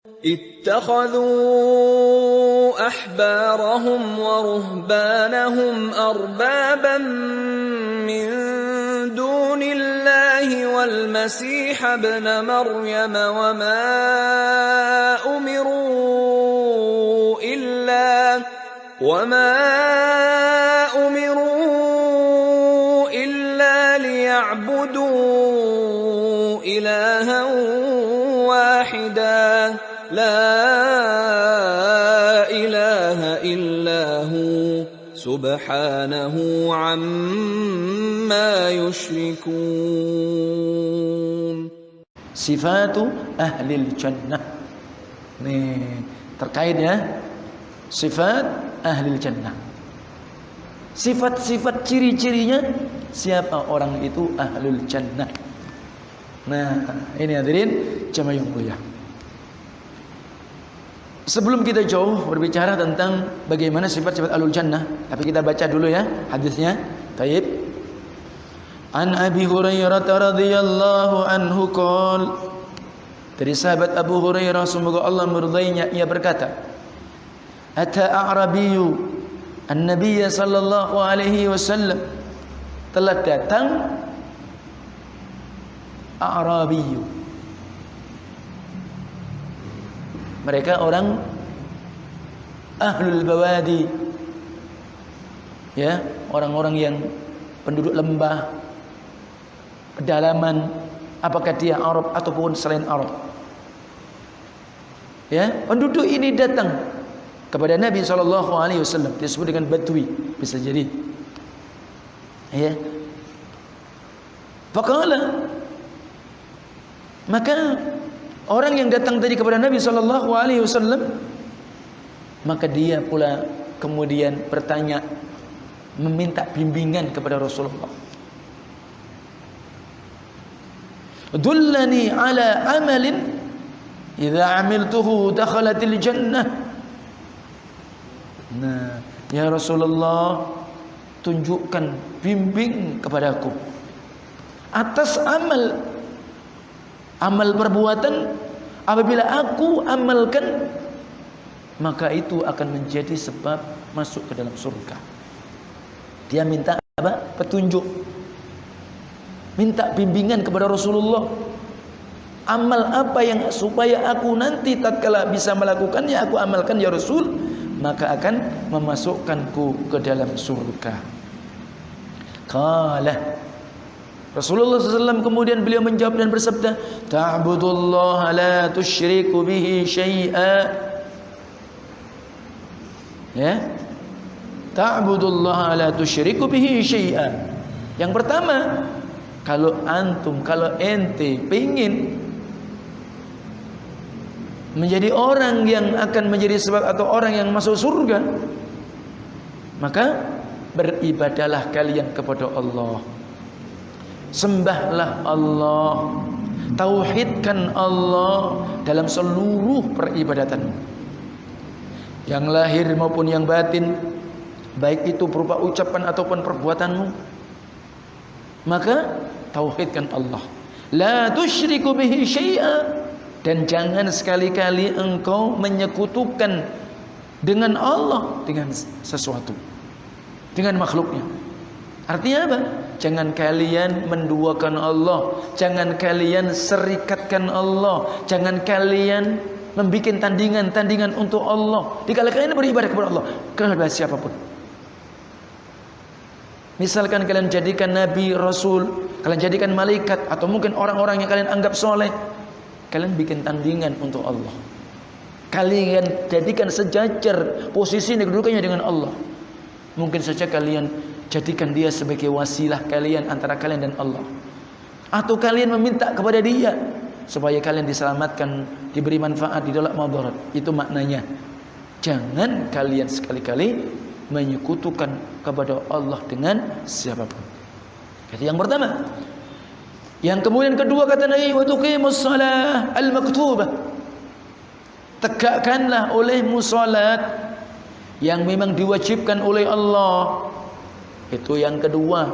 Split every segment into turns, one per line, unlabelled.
اتخذوا أحبارهم ورهبانهم أربابا من دون الله والمسيح ابن مريم وما أمروا إلا ليعبدوا إلها واحدا لا إله إلا هو سبحانه عما يشركون.
Sifatu ahlil jannah. Nih, terkait ya. Sifat ahlil jannah. Sifat-sifat ciri-cirinya siapa orang itu ahlul jannah. Nah, ini hadirin jamaah yang mulia. Sebelum kita jauh berbicara tentang bagaimana sifat-sifat ahlul jannah, tapi kita baca dulu ya hadisnya. Baik. An Abi Hurairah radhiyallahu anhu qol, dari sahabat Abu Hurairah semoga Allah meridainya, ia berkata, ata a'rabiyyu an-nabiy sallallahu alaihi wasallam, telah datang a'rabiyyu, mereka orang ahlul bawadi, ya, orang-orang yang penduduk lembah, pedalaman, apakah dia Arab ataupun selain Arab. Ya, penduduk ini datang kepada Nabi SAW, disebut dengan Badui, bisa jadi. Ya. Faqala, maka orang yang datang tadi kepada Nabi SAW, maka dia pula kemudian bertanya, meminta bimbingan kepada Rasulullah. Dullani ala amalin idza amiltuhu dakhalatil jannah. Nah, ya Rasulullah, tunjukkan, bimbing kepadaku atas amal perbuatan, apabila aku amalkan maka itu akan menjadi sebab masuk ke dalam surga. Dia minta apa? Petunjuk, minta bimbingan kepada Rasulullah. Amal apa yang supaya aku nanti tatkala bisa melakukannya aku amalkan ya Rasul, maka akan memasukkanku ke dalam surga. Qala, Rasulullah SAW kemudian beliau menjawab dan bersabda, ta'budullaha la tusyriku bihi syai'a. Ya, ta'budullaha la tusyriku bihi syai'a. Yang pertama, kalau ente pengin menjadi orang yang akan menjadi sebab atau orang yang masuk surga, maka beribadalah kalian kepada Allah, sembahlah Allah, tauhidkan Allah dalam seluruh peribadatanmu, yang lahir maupun yang batin, baik itu berupa ucapan ataupun perbuatanmu. Maka tauhidkan Allah, la tusyriku bihi syai'a, dan jangan sekali-kali engkau menyekutukan dengan Allah dengan sesuatu, dengan makhluknya. Artinya apa? Jangan kalian menduakan Allah, jangan kalian serikatkan Allah, jangan kalian membuat tandingan untuk Allah dikala kalian beribadah kepada Allah kepada siapapun. Misalkan kalian jadikan nabi, rasul, kalian jadikan malaikat, atau mungkin orang-orang yang kalian anggap soleh, kalian bikin tandingan untuk Allah. Kalian jadikan sejajar posisi dan kedudukannya dengan Allah. Mungkin saja kalian jadikan dia sebagai wasilah kalian antara kalian dan Allah, atau kalian meminta kepada dia supaya kalian diselamatkan, diberi manfaat, ditolak madarat. Itu maknanya. Jangan kalian sekali-kali menyekutukan kepada Allah dengan siapapun. Jadi yang pertama. Yang kemudian kedua kata Nabi, wa tuqimus shalah al-maktubah, tegakkanlah olehmu salat yang memang diwajibkan oleh Allah. Itu yang kedua,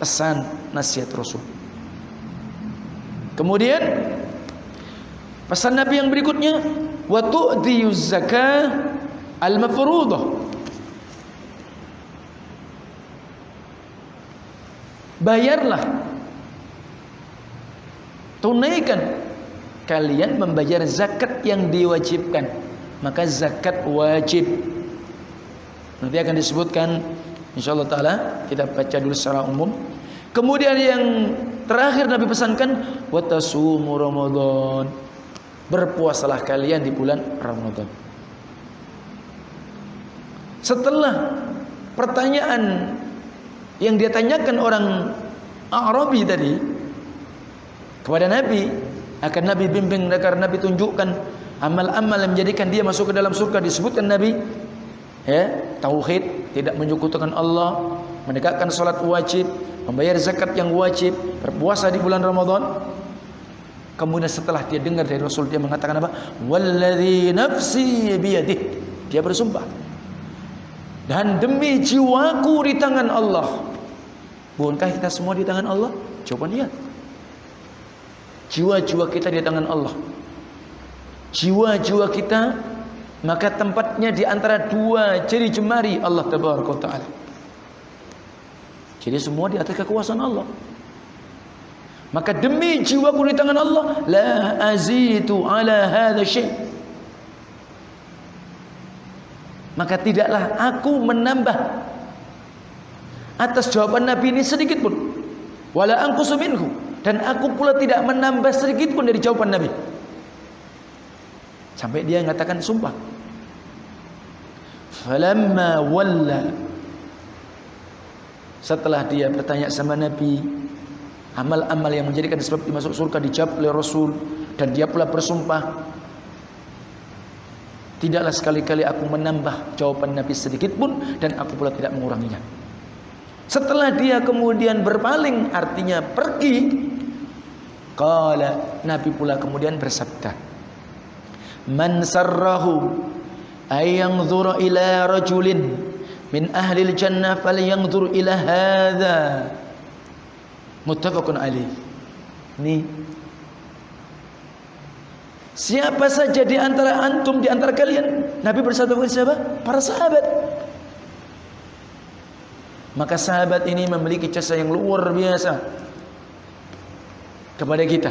pesan nasihat Rasul. Kemudian Pesan Nabi yang berikutnya, wa tu'tiyuz zakah al-mafruḍah. Bayarlah, tunaikan kalian membayar zakat yang diwajibkan. Maka zakat wajib. Nanti akan disebutkan insyaallah taala, kita baca dulu secara umum. Kemudian yang terakhir Nabi pesankan, wa tasumu Ramadan. Berpuasalah kalian di bulan Ramadan. Setelah pertanyaan yang dia tanyakan orang Arabi tadi kepada Nabi, akan Nabi bimbing, agar Nabi tunjukkan amal-amal yang menjadikan dia masuk ke dalam surga. Disebutkan Nabi, ya, tauhid, tidak menyekutukan Allah, menegakkan salat wajib, membayar zakat yang wajib, berpuasa di bulan Ramadan. Kemudian setelah dia dengar dari Rasul, dia mengatakan apa? Walladzi nafsi biyadih. Dia bersumpah, dan demi jiwaku di tangan Allah. Bukankah kita semua di tangan Allah? Coba lihat, jiwa-jiwa kita di tangan Allah. Jiwa-jiwa kita, maka tempatnya di antara dua jari jemari Allah Tabaraka wa Ta'ala. Jadi semua di atas kekuasaan Allah. Maka demi jiwaku di tangan Allah, la azitu ala hadha syai'. Maka tidaklah aku menambah atas jawaban Nabi ini sedikit pun. Wala anqusu minhu, dan aku pula tidak menambah sedikit pun dari jawaban Nabi. Sampai dia mengatakan sumpah. Falamma walla, setelah dia bertanya sama Nabi, amal-amal yang menjadikan sebab dimasuk surga dijawab oleh Rasul, dan dia pula bersumpah, tidaklah sekali-kali aku menambah jawaban Nabi sedikit pun, dan aku pula tidak menguranginya. Setelah dia kemudian berpaling, artinya pergi, qala, Nabi pula kemudian bersabda, man sarrahu ay yanzura ila rajulin min ahli al-jannah falyanzur ila hadza. Muttafaqun alaih. Nih, siapa saja di antara antum, di antara kalian, Nabi bersabda kepada siapa? Para sahabat. Maka sahabat ini memiliki jasa yang luar biasa kepada kita,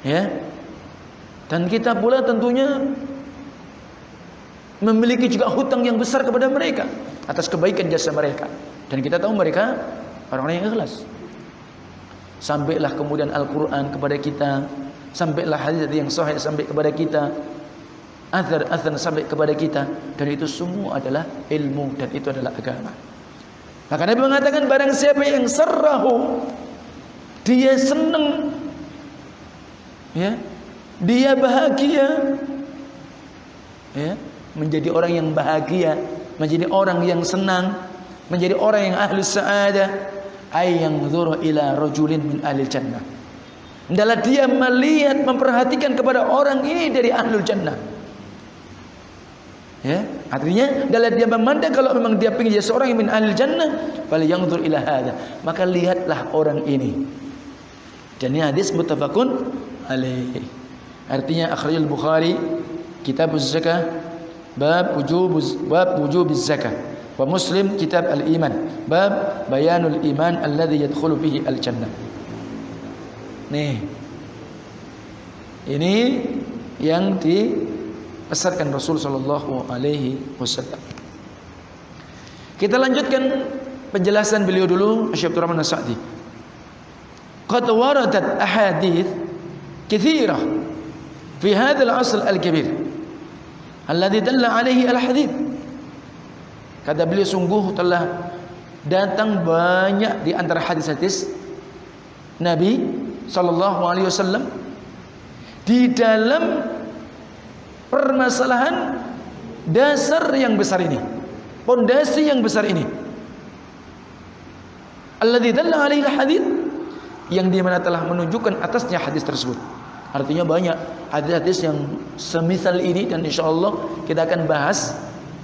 ya. Dan kita pula tentunya memiliki juga hutang yang besar kepada mereka atas kebaikan jasa mereka. Dan kita tahu mereka orang-orang yang ikhlas. Sampailah kemudian Al-Quran kepada kita, sampailah hadis yang sahih sampai kepada kita, athar sampai kepada kita, dan itu semua adalah ilmu, dan itu adalah agama. Maka Nabi mengatakan, barang siapa yang sarrahu, dia senang, ya, dia bahagia, ya, menjadi orang yang bahagia, menjadi orang yang senang, menjadi orang yang ahli sa'adah, ay yanzuru ila rajulin min ahli jannah. Hendaklah dia melihat, memperhatikan kepada orang ini dari ahlul jannah. Ya, artinya hendaklah dia memandang, kalau memang dia ingin jadi seorang yang min ahlil jannah, fal yanzur ila hadza, maka lihatlah orang ini. Dan ini hadis muttafaqun alaih. Artinya akhrajal Bukhari kitabuz zakah bab wujubiz zakah, wa Muslim kitab al-iman bab bayanul iman alladhi yadkhulu bihi al-jannah. Nih, ini yang dipesankan Rasul sallallahu alaihi wasallam. Kita lanjutkan penjelasan beliau dulu, Syekh Abdul Rahman As-Sa'di. Qad waradat ahadits katsirah fi hadzal 'asr al-kabir alladhi dalla alaihi al-hadits. Kata beliau, sungguh telah datang banyak di antara hadis-hadis Nabi sallallahu alaihi wasallam di dalam permasalahan dasar yang besar ini, pondasi yang besar ini. Alladzi dalla alaihi al-hadits, yang di mana telah menunjukkan atasnya hadis tersebut. Artinya banyak hadis-hadis yang semisal ini, dan insyaallah kita akan bahas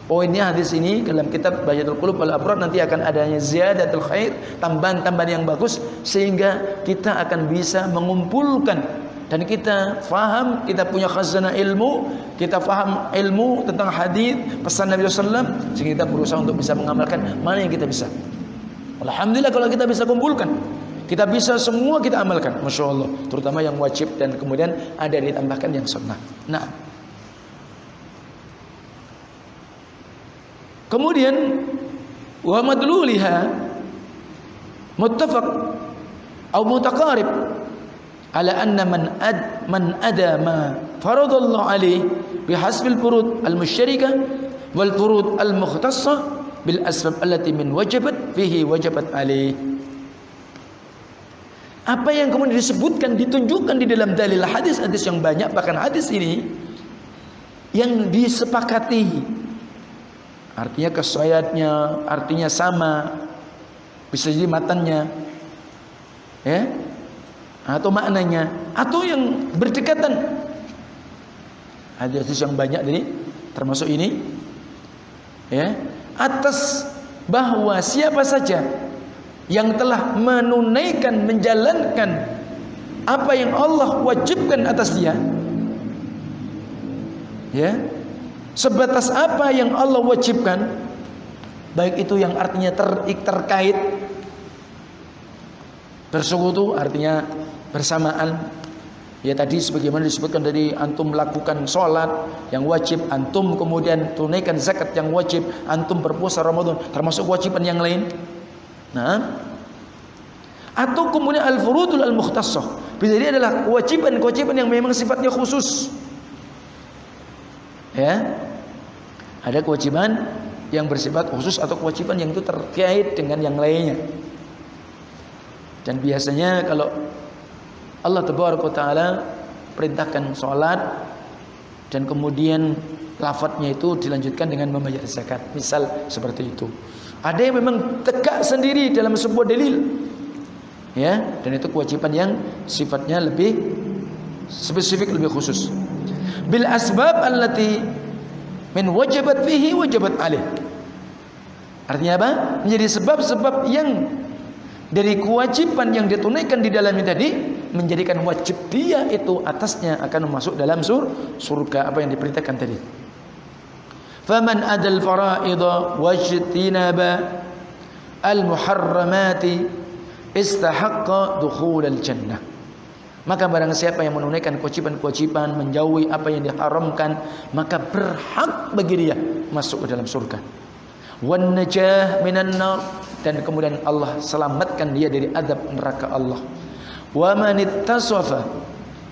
poinnya hadis ini dalam kitab Bahjatul Qulub wal Abrad. Nanti akan adanya ziyadatul khair, tambahan-tambahan yang bagus, sehingga kita akan bisa mengumpulkan dan kita faham, kita punya khazanah ilmu, kita faham ilmu tentang hadis pesan Nabi SAW, sehingga kita berusaha untuk bisa mengamalkan mana yang kita bisa. Alhamdulillah kalau kita bisa kumpulkan, kita bisa semua kita amalkan, Masya Allah, terutama yang wajib dan kemudian ada ditambahkan yang sunnah. Nah, kemudian wa madluliha muttafaq atau mutaqarib ala anna man ada ma faradallahu alaihi bihasbil furud al-musyarikah wal furud al-mukhtassa bil asbab allati min wajabat fihi wajabat alaihi. Apa yang kemudian disebutkan, ditunjukkan di dalam dalil hadis-hadis yang banyak, bahkan hadis ini yang disepakati, artinya kesyayatnya, artinya sama, bisa jadi matannya, ya, atau maknanya, atau yang berdekatan. Hadis yang banyak ini, termasuk ini, ya, atas bahwa siapa saja yang telah menunaikan, menjalankan apa yang Allah wajibkan atas dia, ya, sebatas apa yang Allah wajibkan, baik itu yang artinya terkait, bersekutu artinya bersamaan, ya tadi sebagaimana disebutkan dari antum melakukan sholat yang wajib, antum kemudian tunaikan zakat yang wajib, antum berpuasa Ramadan, termasuk kewajiban yang lain. Nah, atau kemudian al-furudul al-mukhtassah, bisa jadi adalah kewajiban-kewajiban yang memang sifatnya khusus. Ya, ada kewajiban yang bersifat khusus atau kewajiban yang itu terkait dengan yang lainnya. Dan biasanya kalau Allah Tabaraka Ta'ala perintahkan sholat dan kemudian lafadznya itu dilanjutkan dengan membayar zakat, misal seperti itu. Ada yang memang tegak sendiri dalam sebuah dalil, ya, dan itu kewajiban yang sifatnya lebih spesifik, lebih khusus. Bil asbab allati min wajabat fihi wajabat alih. Artinya apa? Menjadi sebab-sebab yang dari kewajiban yang ditunaikan di dalamnya tadi menjadikan wajib dia itu atasnya akan masuk dalam surga, apa yang diperintahkan tadi. Faman adal fara'idha wajtinaba al-muharramati istahaqqa dukhulal jannah. Maka barang siapa yang menunaikan kewajiban-kewajiban, menjauhi apa yang diharamkan, maka berhak bagi dia masuk ke dalam surga. Wan najah minan nar, dan kemudian Allah selamatkan dia dari azab neraka Allah. Wa man ittasafa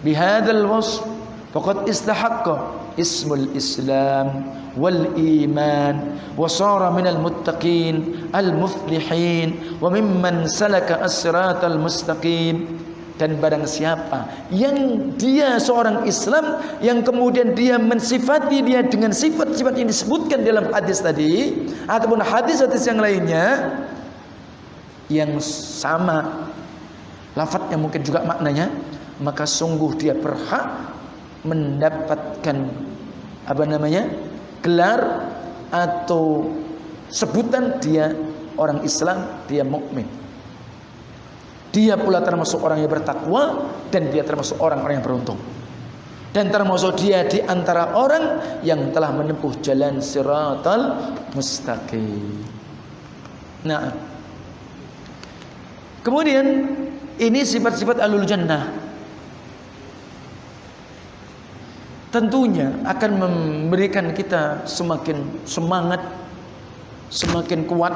bihadzal wasf faqad istahaqqa ismul Islam wal iman wa sara minal muttaqin al muflihin wa mimman salaka as-siratal mustaqim. Dan barang siapa yang dia seorang Islam yang kemudian dia mensifati dia dengan sifat-sifat yang disebutkan dalam hadis tadi ataupun hadis-hadis yang lainnya yang sama lafadznya mungkin juga maknanya, maka sungguh dia berhak mendapatkan apa namanya, gelar atau sebutan dia orang Islam, dia mukmin. Dia pula termasuk orang yang bertakwa, dan dia termasuk orang-orang yang beruntung, dan termasuk dia di antara orang yang telah menempuh jalan siratal mustaqim. Nah, kemudian ini sifat-sifat ahlul jannah tentunya akan memberikan kita semakin semangat, semakin kuat,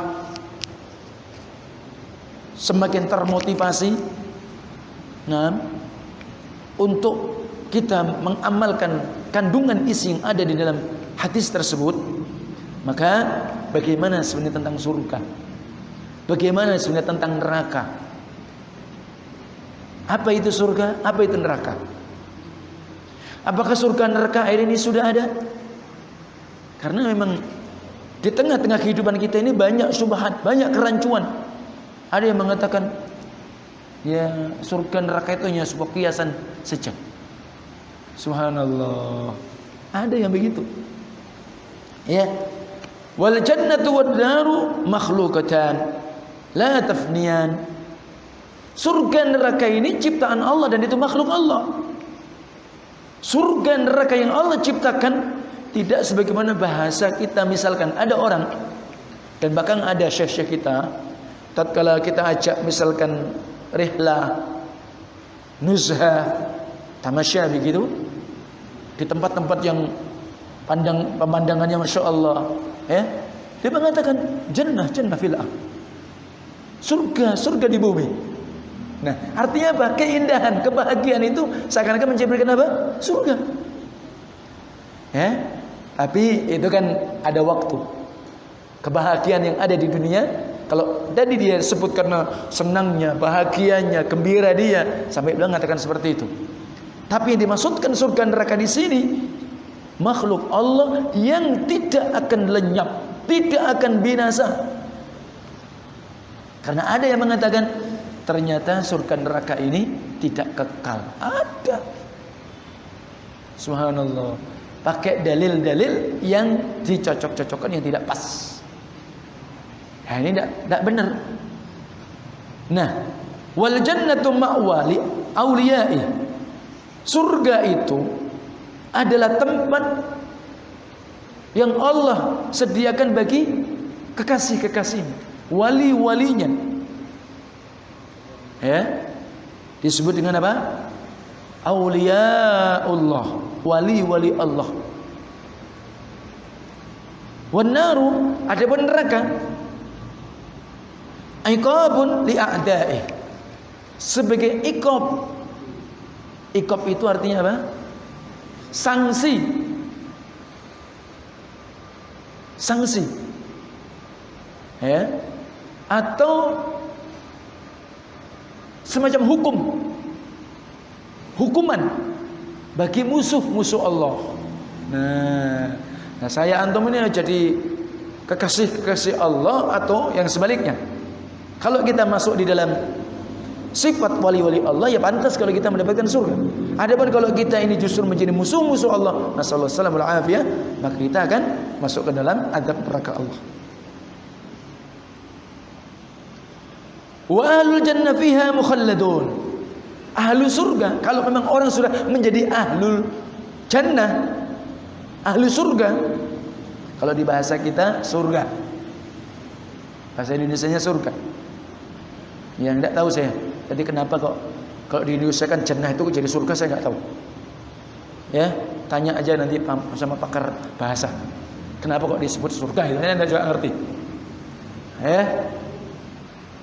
semakin termotivasi, nah, untuk kita mengamalkan kandungan isi yang ada di dalam hadis tersebut. Maka bagaimana sebenarnya tentang surga? Bagaimana sebenarnya tentang neraka? Apa itu surga? Apa itu neraka? Apakah surga neraka air ini sudah ada? Karena memang di tengah-tengah kehidupan kita ini banyak syubhat, banyak kerancuan. Ada yang mengatakan ya surga neraka itu hanya sebuah kiasan saja. Subhanallah. Ada yang begitu. Ya. Wal jannatu wad naru makhluqatan la tafniyan. Surga neraka ini ciptaan Allah dan itu makhluk Allah. Surga neraka yang Allah ciptakan tidak sebagaimana bahasa kita. Misalkan ada orang, dan bahkan ada syekh-syekh kita, tatkala kita ajak misalkan rihlah, nuzhah, tamasya begitu, di tempat-tempat yang pemandangannya Masya Allah, ya, dia mengatakan jannah fil ardh, surga di bumi. Nah, artinya apa? Keindahan, kebahagiaan itu seakan-akan mencerminkan apa? Surga. Ya, tapi itu kan ada waktu. Kebahagiaan yang ada di dunia, kalau tadi dia sebut karena senangnya, bahagianya, gembira dia, sampai beliau mengatakan seperti itu. Tapi yang dimaksudkan surga neraka di sini, makhluk Allah yang tidak akan lenyap, tidak akan binasa. Karena ada yang mengatakan ternyata surga neraka ini tidak kekal. Ada. Subhanallah. Pakai dalil-dalil yang dicocok-cocokkan yang tidak pas. Nah, ini tidak benar. Nah, wal jannatu ma'wali auliyai. Surga itu adalah tempat yang Allah sediakan bagi kekasih-kekasihnya, wali-walinya. Ya, disebut dengan apa? Auliyaullah, wali-wali Allah. Wan naru, adapun neraka, iqabun li a'da'i, sebagai iqab. Iqab itu artinya apa? Sanksi. Sanksi. Ya. Atau semacam hukuman bagi musuh-musuh Allah. Nah, saya antum ini jadi kekasih-kekasih Allah atau yang sebaliknya. Kalau kita masuk di dalam sifat wali-wali Allah, ya pantas kalau kita mendapatkan surga. Adapun kalau kita ini justru menjadi musuh-musuh Allah, nasallahu alaihi wasallam, maka kita akan masuk ke dalam azab neraka Allah. Wa ahlul jannah fiha mukhalladun. Ahlu surga, kalau memang orang sudah menjadi ahlul jannah, ahlu surga, kalau di bahasa kita surga, bahasa Indonesianya surga. Yang tidak tahu saya. Jadi kenapa kok kalau di Indonesia kan jannah itu jadi surga, saya nggak tahu. Ya, tanya aja nanti sama pakar bahasa. Kenapa kok disebut surga? Itu saya juga ngerti. Ya.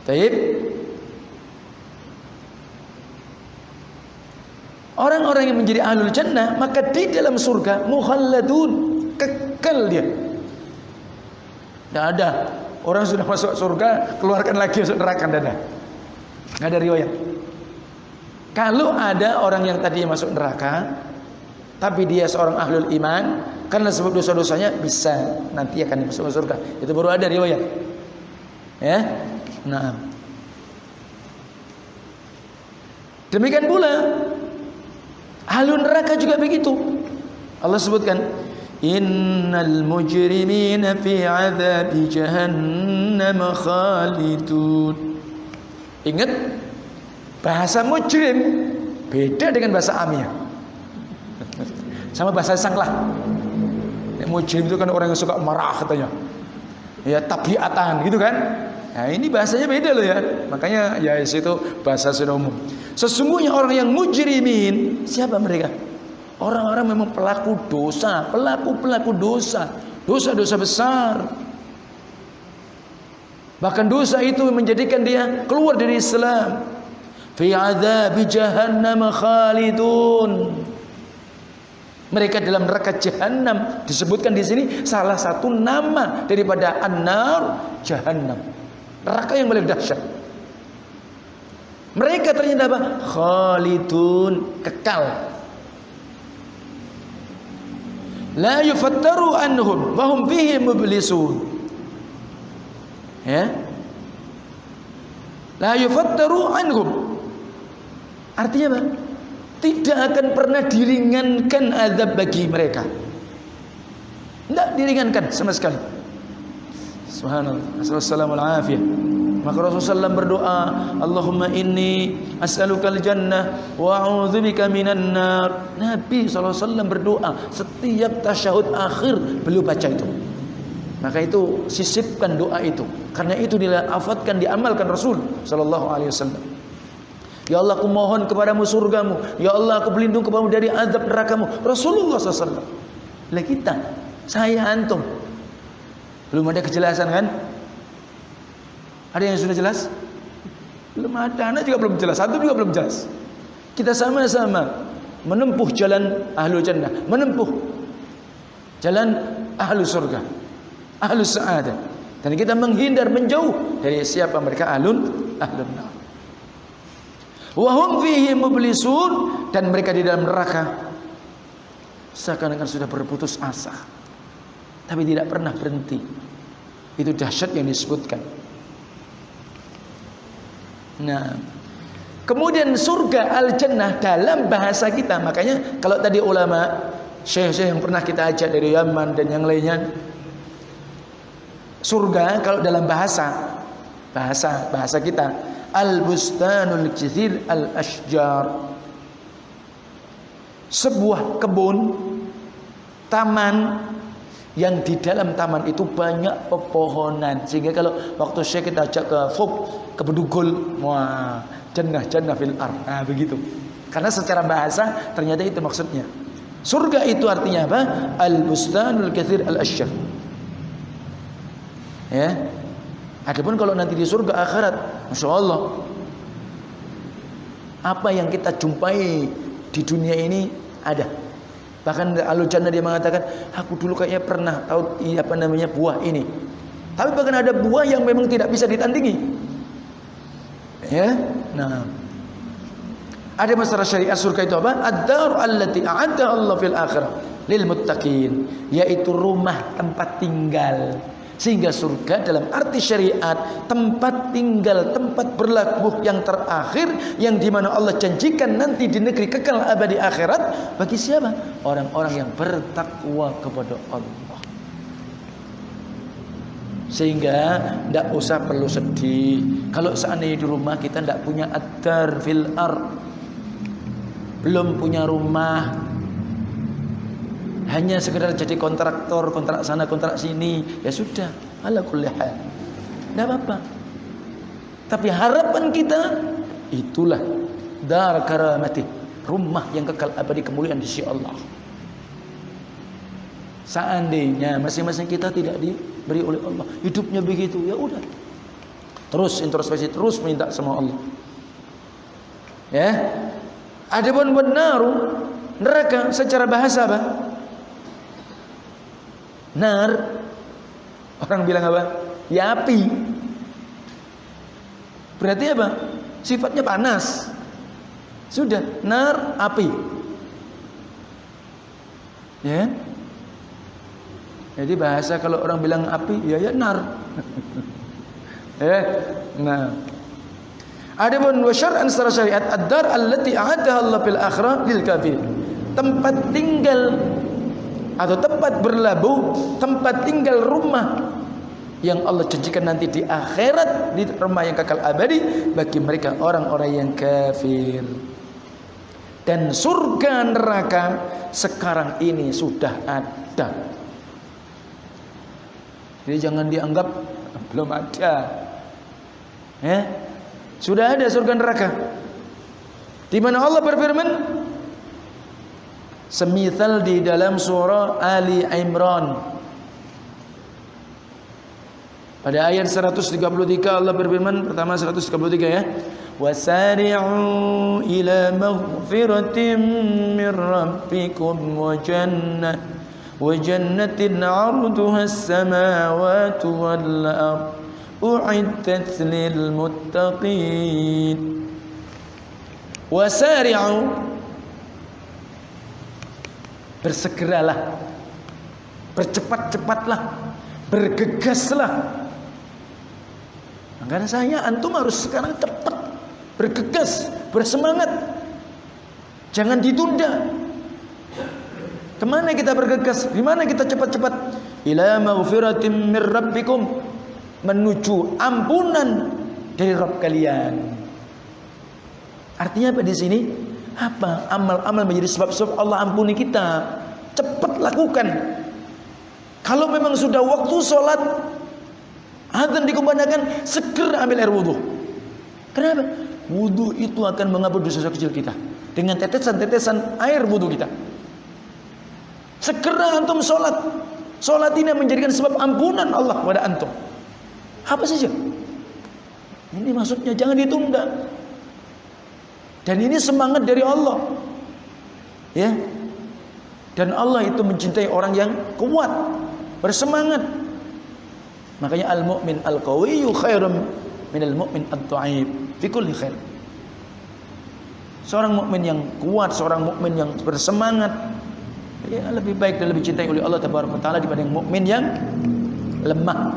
Baik. Orang-orang yang menjadi ahlul jannah, maka di dalam surga mukhalladun, kekal dia. Tidak ada orang sudah masuk surga keluarkan lagi masuk neraka, tidak ada. Nggak ada riwayat. Kalau ada orang yang tadi masuk neraka, tapi dia seorang ahlul iman, karena sebab dosa-dosanya bisa nanti akan masuk surga. Itu baru ada riwayat. Ya. Nah, demikian pula ahlun neraka juga begitu. Allah sebutkan, innal mujrimina fi adzabi jahannam khalidun. Ingat, bahasa mujrim beda dengan bahasa amiyah. Sama bahasa sanglah. Mujrim itu kan orang yang suka marah katanya. Ya, tabiatan gitu kan. Nah, ini bahasanya beda loh ya. Makanya ya itu bahasa sudah umum. Sesungguhnya orang yang mujrimin, siapa mereka? Orang-orang memang pelaku dosa, pelaku dosa, dosa-dosa besar. Bahkan dosa itu menjadikan dia keluar dari Islam. Fi adzabi jahannam khalidun. Mereka dalam neraka jahanam, disebutkan di sini salah satu nama daripada an-nar, jahannam. Neraka yang paling dahsyat. Mereka ternyata apa? Khalidun, kekal. La yufattaru anhum wa hum fihi mublisun. Ya. La yufattaru anhum. Artinya apa? Tidak akan pernah diringankan azab bagi mereka. Tidak diringankan sama sekali. Subhanallah. Assalamualaikum warahmatullahi wabarakatuh. Maka Rasulullah SAW berdoa, Allahumma inni as'alukal jannah wa a'udzubika minan nar. Nabi SAW berdoa setiap tasyahud akhir, beliau baca itu. Maka itu sisipkan doa itu, karena itu dilafatkan, diamalkan Rasul SAW. Ya Allah, aku mohon kepadamu surgamu. Ya Allah, aku berlindung kepadamu dari azab nerakamu. Rasulullah SAW. Lah kita, saya antum, belum ada kejelasan kan? Ada yang sudah jelas? Belum ada. Anak juga belum jelas. Satu juga belum jelas. Kita sama-sama menempuh jalan ahlu jannah, menempuh jalan ahlu surga, ahlu sa'adah. Dan kita menghindar, menjauh dari siapa mereka ahlun nar. Wa hum fihi mublisun, dan mereka di dalam neraka seakan-akan sudah berputus asa, tapi tidak pernah berhenti. Itu dahsyat yang disebutkan. Nah, kemudian surga al-jannah dalam bahasa kita. Makanya kalau tadi ulama syekh-syekh yang pernah kita ajak dari Yaman dan yang lainnya, surga kalau dalam bahasa kita, al-bustanul katsir al-ashjar, sebuah kebun, taman yang di dalam taman itu banyak pepohonan, sehingga kalau waktu Syekh kita ajak ke Bedugul, wah, jannah fil ard, nah begitu. Karena secara bahasa ternyata itu maksudnya. Surga itu artinya apa? Al-bustanul katsir al-ashjar. Ya. Adapun kalau nanti di surga akhirat, Masya Allah, apa yang kita jumpai di dunia ini ada. Bahkan ahlu jannah dia mengatakan, aku dulu kayaknya pernah tahu buah ini. Tapi bahkan ada buah yang memang tidak bisa ditandingi. Ya, nah, ada masalah syariat surga itu apa? Ad-dar allati a'adda Allah fil akhirah lil muttaqin, yaitu rumah tempat tinggal. Sehingga surga dalam arti syariat tempat tinggal, tempat berlabuh yang terakhir, yang dimana Allah janjikan nanti di negeri kekal abadi akhirat bagi siapa? Orang-orang yang bertakwa kepada Allah. Sehingga tidak usah perlu sedih kalau seandainya di rumah kita tidak punya ad-dar fil ard, belum punya rumah, hanya sekedar jadi kontraktor, kontrak sana, kontrak sini, ya sudah, ala kulli hal, tidak apa-apa. Tapi harapan kita itulah dar karamati, rumah yang kekal abadi, kemuliaan di sisi Allah. Seandainya masing-masing kita tidak diberi oleh Allah hidupnya begitu, ya udah, terus introspeksi, terus minta sama Allah. Ya, adapun benar neraka secara bahasa apa? Nar, orang bilang apa? Ya api. Berarti apa? Sifatnya panas. Sudah, nar, api. Ya. Jadi bahasa kalau orang bilang api, ya nar. Nah. Adapun wa syar'an secara syariat, ad-dar allati a'addaha Allah fil akhirah lil kafir. Tempat tinggal atau tempat berlabuh, tempat tinggal, rumah yang Allah janjikan nanti di akhirat, di rumah yang kekal abadi bagi mereka orang-orang yang kafir. Dan surga neraka sekarang ini sudah ada. Jadi jangan dianggap belum ada. Sudah ada surga neraka. Di mana Allah berfirman, semisal di dalam surah Ali Imran pada ayat 133 Allah berfirman, pertama 133 ya, wasari'u ila maghfiratin min rabbikum wa jannatin 'arduha as-samawati wal ard u'iddat lil muttaqin. Wasari'u, bersegeralah, bercepat-cepatlah, bergegaslah. Makanya saya antum harus sekarang cepat, bergegas, bersemangat, jangan ditunda. Kemana kita bergegas? Dimana kita cepat-cepat? Ila maghfiratin mir rabbikum, menuju ampunan dari Rabb kalian. Artinya apa di sini? Apa? Amal-amal menjadi sebab-sebab Allah ampuni kita. Cepat lakukan. Kalau memang sudah waktu sholat, azan dikumandangkan, segera ambil air wudhu. Kenapa? Wudhu itu akan menghapus dosa kecil kita dengan tetesan-tetesan air wudhu kita. Segera antum sholat. Sholat ini menjadikan sebab ampunan Allah kepada antum. Apa saja? Ini maksudnya jangan ditunda. Dan ini semangat dari Allah. Ya. Dan Allah itu mencintai orang yang kuat, bersemangat. Makanya al-mu'min al-qawiyyu khairum minal mu'min ad-dha'if fi kulli khair. Seorang mukmin yang kuat, seorang mukmin yang bersemangat, ya, lebih baik dan lebih cintai oleh Allah Tabaraka Taala dibanding mukmin yang lemah,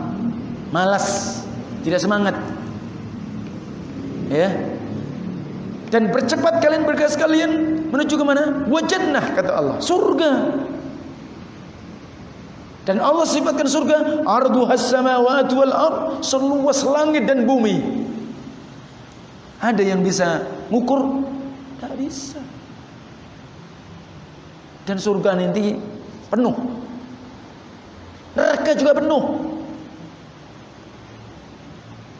malas, tidak semangat. Ya. Dan bercepat kalian bergegas kalian menuju ke mana? Wa jannah, kata Allah, surga. Dan Allah sifatkan surga arduhas samawati wal ard, seluas langit dan bumi. Ada yang bisa ngukur? Tak bisa. Dan surga nanti penuh. Neraka juga penuh.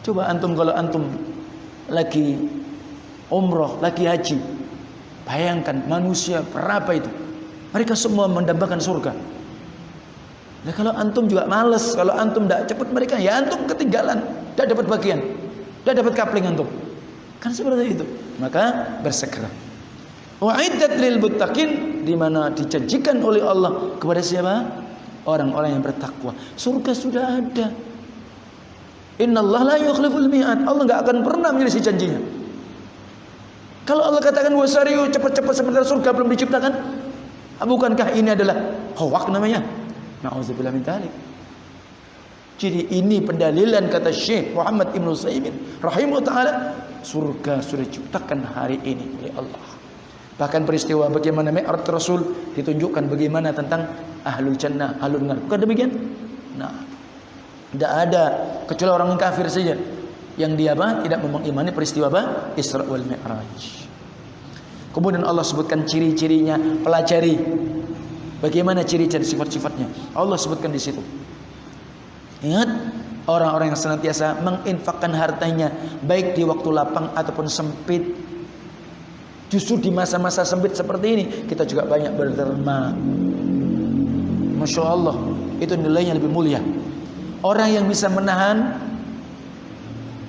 Coba antum kalau antum lagi umroh, lagi haji, bayangkan manusia berapa itu? Mereka semua mendambakan surga. Nah, kalau antum juga males, kalau antum tidak cepat mereka, ya antum ketinggalan, tidak dapat bagian, tidak dapat kapling antum. Kan seperti itu. Maka bersegera. Wa'iddat lil muttaqin, di mana dijanjikan oleh Allah kepada siapa? Orang-orang yang bertakwa. Surga sudah ada. Innallaha la yukhliful mi'ad. Allah enggak akan pernah menyelisih janjinya. Kalau Allah katakan wasariyu, cepat-cepat sebentar surga belum diciptakan, bukankah ini adalah hoak namanya? Na'udzubillah min dzalik. Jadi ini pendalilan kata Syekh Muhammad Ibn Utsaimin rahimahullah taala, surga sudah diciptakan hari ini oleh Allah. Bahkan peristiwa bagaimana Mi'raj Rasul ditunjukkan bagaimana tentang ahlul jannah, ahlul nar. Bukan demikian? Nah, tidak ada kecuali orang kafir saja yang dia apa? Tidak mengimani peristiwa apa? Isra wal Mi'raj. Kemudian Allah sebutkan ciri-cirinya, pelajari bagaimana ciri-ciri sifat-sifatnya. Allah sebutkan di situ. Ingat, orang-orang yang senantiasa menginfakkan hartanya baik di waktu lapang ataupun sempit. Justru di masa-masa sempit seperti ini kita juga banyak berderma. Masya Allah, itu nilainya lebih mulia. Orang yang bisa menahan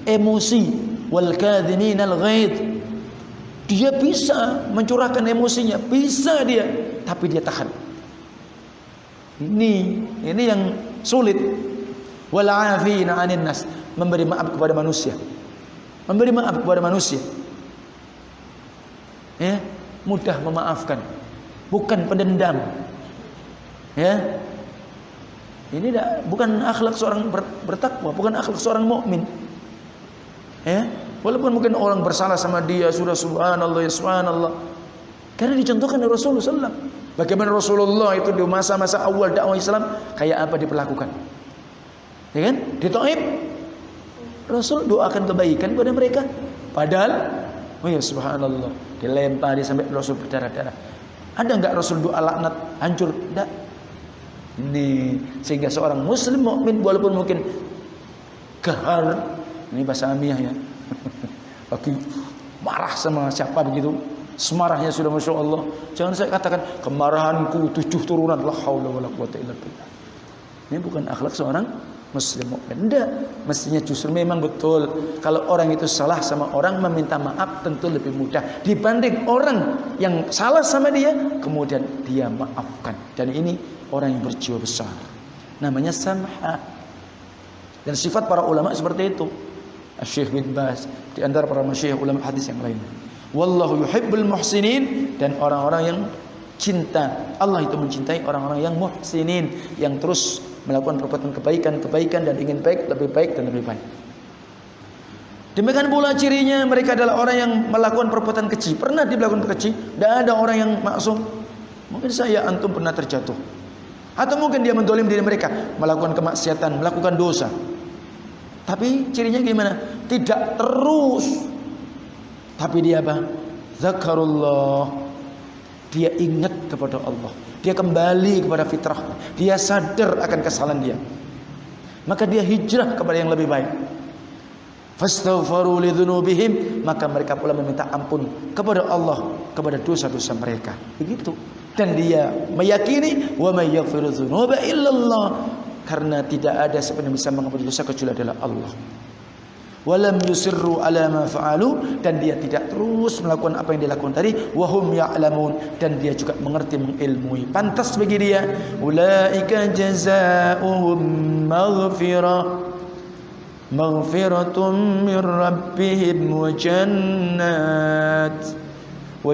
emosi, wal kadhiminal ghaidh, dia bisa mencurahkan emosinya, bisa dia, tapi dia tahan. Ini yang sulit. Wal 'afina 'anil nas, memberi maaf kepada manusia. Memberi maaf kepada manusia. Ya, mudah memaafkan, bukan pendendam. Ya. Ini bukan akhlak seorang bertakwa, bukan akhlak seorang mukmin. Ya, walaupun mungkin orang bersalah sama dia sudah subhanallah ya subhanallah. Karena dicontohkan oleh Rasulullah SAW. Bagaimana Rasulullah itu di masa-masa awal dakwah Islam kayak apa diperlakukan. Ya kan? Di Taif Rasul doakan kebaikan kepada mereka. Padahal oh ya subhanallah, dilempari sampai Rasul berdarah-darah. Ada enggak Rasul doa laknat hancur? Enggak. Ini sehingga seorang muslim mukmin walaupun mungkin gahar, ini bahasa Amiyah ya, lagi marah sama siapa begitu, semarahnya sudah masya Allah. Jangan saya katakan kemarahanku 7 turunan, la haula wala quwata illa billah. Ini bukan akhlak seorang muslim mukmin. Enggak, mestinya justru memang betul kalau orang itu salah sama orang, meminta maaf tentu lebih mudah dibanding orang yang salah sama dia kemudian dia maafkan. Dan ini orang yang berjiwa besar, namanya samha. Dan sifat para ulama seperti itu. Syekh bin Baz di antara para masyayikh ulama hadis yang lain. Wallahu yuhibbul muhsinin, dan orang-orang yang cinta, Allah itu mencintai orang-orang yang muhsinin, yang terus melakukan perbuatan kebaikan dan ingin baik, lebih baik dan lebih baik. Demikian pula cirinya, mereka adalah orang yang melakukan perbuatan keji. Pernah dilakukan keji? Tidak ada orang yang maksum. Mungkin saya antum pernah terjatuh, atau mungkin dia mendolim diri mereka, melakukan kemaksiatan, melakukan dosa. Tapi cirinya gimana? Tidak terus. Tapi dia apa? Zakarullah. Dia ingat kepada Allah. Dia kembali kepada fitrah. Dia sadar akan kesalahan dia. Maka dia hijrah kepada yang lebih baik. Fastaghfaru lidzunubihim, maka mereka pula meminta ampun kepada Allah, kepada dosa-dosa mereka. Begitu. Dan dia meyakini wa may yaghfiru dzunuba illallah, karena tidak ada siapa yang bisa mengampuni dosa kecuali adalah Allah. Walam yusirru ala ma fa'alu, dan dia tidak terus melakukan apa yang dilakukan tadi. Wahum ya'lamun, dan dia juga mengerti, mengilmui. Pantas bagi dia. Ulaika jazaohum maghfiratun min rabbihim wa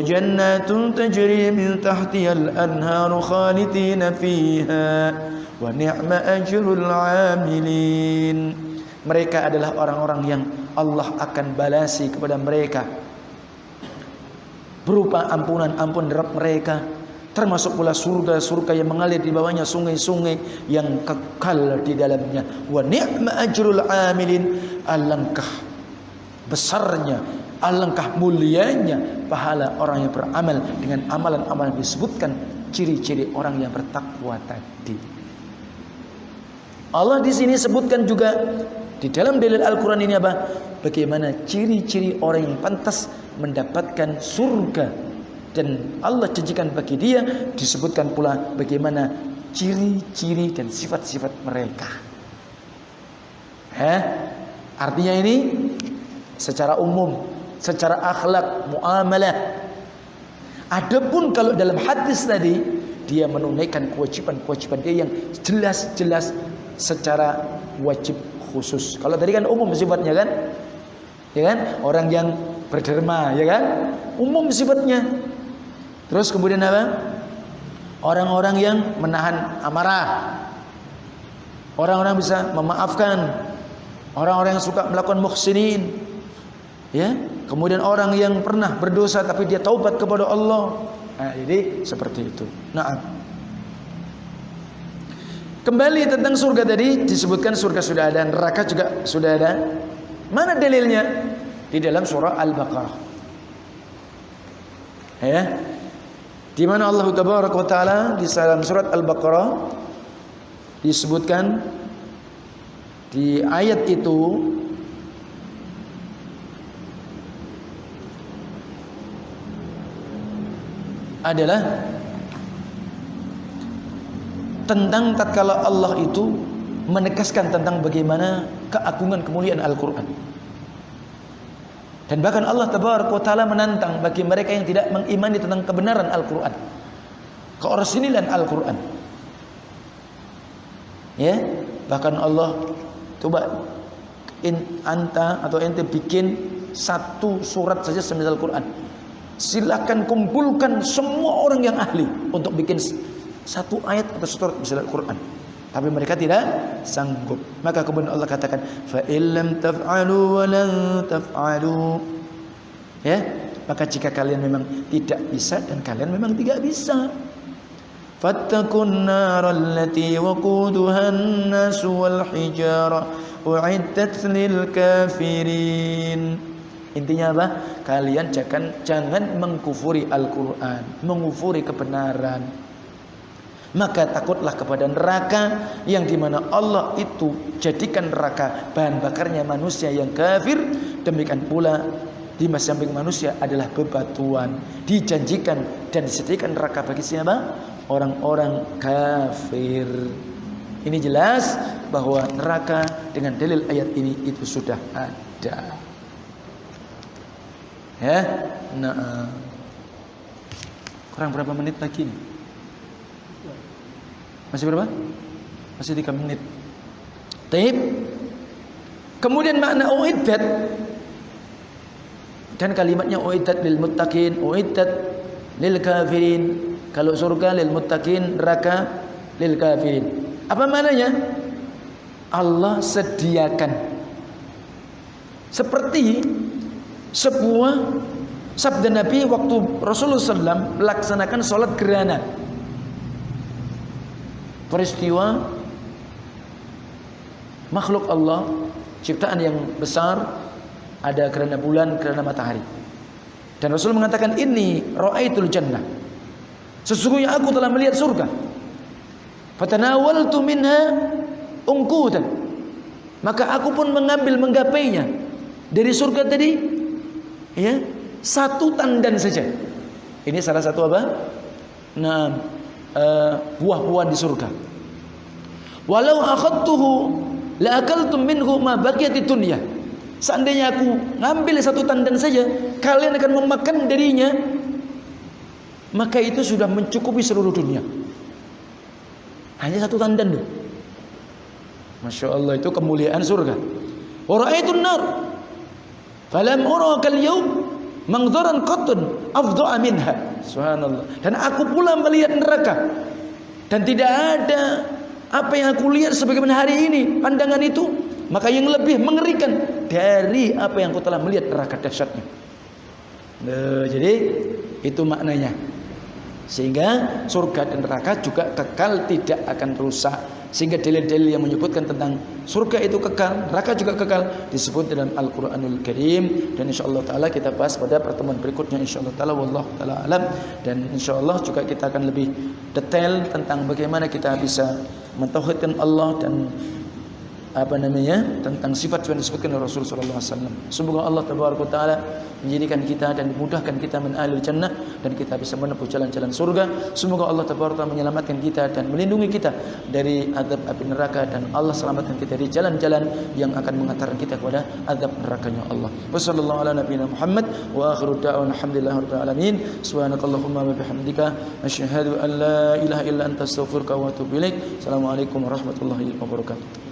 jannatun tajri min tahtiha al-anharu khalidina fiha wa ni'ma ajrul 'amilin. Mereka adalah orang-orang yang Allah akan balasi kepada mereka berupa ampunan dari Rabb mereka, termasuk pula surga yang mengalir di bawahnya sungai-sungai yang kekal di dalamnya. Wa ni'ma ajrul 'amilin, alangkah besarnya, alangkah mulianya pahala orang yang beramal dengan amalan-amalan yang disebutkan ciri-ciri orang yang bertakwa tadi. Allah di sini sebutkan juga di dalam dalil Al-Quran ini apa? Bagaimana ciri-ciri orang yang pantas mendapatkan surga, dan Allah janjikan bagi dia. Disebutkan pula bagaimana ciri-ciri dan sifat-sifat mereka. Artinya ini secara umum, secara akhlak, muamalah. Adapun kalau dalam hadis tadi, dia menunaikan kewajiban-kewajiban dia yang jelas-jelas secara wajib khusus. Kalau tadi kan umum sifatnya kan, ya kan, orang yang berderma, ya kan, umum sifatnya. Terus kemudian apa? Orang-orang yang menahan amarah, orang-orang bisa memaafkan, orang-orang yang suka melakukan muhsinin, ya. Kemudian orang yang pernah berdosa tapi dia taubat kepada Allah. Nah, jadi seperti itu. Nah, kembali tentang surga tadi, disebutkan surga sudah ada, neraka juga sudah ada. Mana dalilnya? Di dalam surah Al-Baqarah. Ya. Di mana Allah Tabaraka wa Taala di dalam surat Al-Baqarah disebutkan di ayat itu adalah tentang tatkala Allah itu menegaskan tentang bagaimana keagungan kemuliaan Al-Quran. Dan bahkan Allah Tabaraka wa Ta'ala menantang bagi mereka yang tidak mengimani tentang kebenaran Al-Quran, keorisinilan Al-Quran. Ya, bahkan Allah coba ente bikin satu surat saja semisal Al-Quran. Silakan kumpulkan semua orang yang ahli untuk bikin satu ayat atau surat misalnya Al-Quran, tapi mereka tidak sanggup. Maka kemudian Allah katakan, fa illam taf'alu wa lan taf'alu. Ya, maka jika kalian memang tidak bisa dan kalian memang tidak bisa, fattaqun naral lati waquduha an-nas wal hijara u'iddat lil kafirin. Intinya apa? Kalian jangan mengkufuri Al-Quran, mengkufuri kebenaran. Maka takutlah kepada neraka yang dimana Allah itu jadikan neraka bahan bakarnya manusia yang kafir. Demikian pula di samping manusia adalah bebatuan. Dijanjikan dan disediakan neraka bagi siapa? Orang-orang kafir. Ini jelas bahwa neraka dengan dalil ayat ini itu sudah ada. Ya, nah, kurang berapa menit lagi nih? Masih berapa? Masih 3 menit. Taib. Kemudian makna uiddat, kan kalimatnya uiddat lil muttaqin, uiddat lil kafirin. Kalau surga lil muttaqin, neraka lil kafirin. Apa maknanya? Allah sediakan seperti sebuah sabda Nabi waktu Rasulullah SAW melaksanakan sholat gerhana. Peristiwa makhluk Allah, ciptaan yang besar, ada gerhana bulan, gerhana matahari. Dan Rasul mengatakan, inni ra'aitul jannah, sesungguhnya aku telah melihat surga. Fatanawaltu minha ungkutan, maka aku pun mengambil, menggapainya dari surga tadi, ya, satu tandan saja. Ini salah satu apa? Nah, buah-buahan di surga. Walau akhadtuhu la akaltum minhu ma baqiyatid dunya. Seandainya aku ngambil satu tandan saja, kalian akan memakan darinya, maka itu sudah mencukupi seluruh dunia. Hanya satu tandan loh. Masya Allah, itu kemuliaan surga. Wa ra'aitun nar falam ura kal yaum mangdharan qattun afdha'a minha. Subhanallah. Dan aku pula melihat neraka, dan tidak ada apa yang aku lihat sebagaimana hari ini pandangan itu, maka yang lebih mengerikan dari apa yang aku telah melihat neraka dahsyatnya. Jadi itu maknanya. Sehingga surga dan neraka juga kekal, tidak akan rusak. Sehingga dalil-dalil yang menyebutkan tentang surga itu kekal, neraka juga kekal, disebut dalam Al-Quranul Karim. Dan insyaAllah ta'ala kita bahas pada pertemuan berikutnya, insyaAllah ta'ala. Wallahu ta'ala alam. Dan insyaAllah juga kita akan lebih detail tentang bagaimana kita bisa mentauhidkan Allah dan tentang sifat yang disebutkan oleh Rasulullah SAW. Semoga Allah Tabaraka Taala menjadikan kita dan dimudahkan kita min ahlil jannah, dan kita bisa menempuh jalan-jalan surga. Semoga Allah Tabaraka Taala menyelamatkan kita dan melindungi kita dari azab api neraka, dan Allah selamatkan kita dari jalan-jalan yang akan mengantarkan kita kepada azab nerakanya Allah. Wassallallahu ala nabiyina Muhammad wa akhiru da'wana alhamdulillahirabbil alamin. Subhanakallahumma wa bihamdika asyhadu an la ilaha illa anta astaghfiruka wa atubu ilaik. Assalamualaikum warahmatullahi wabarakatuh.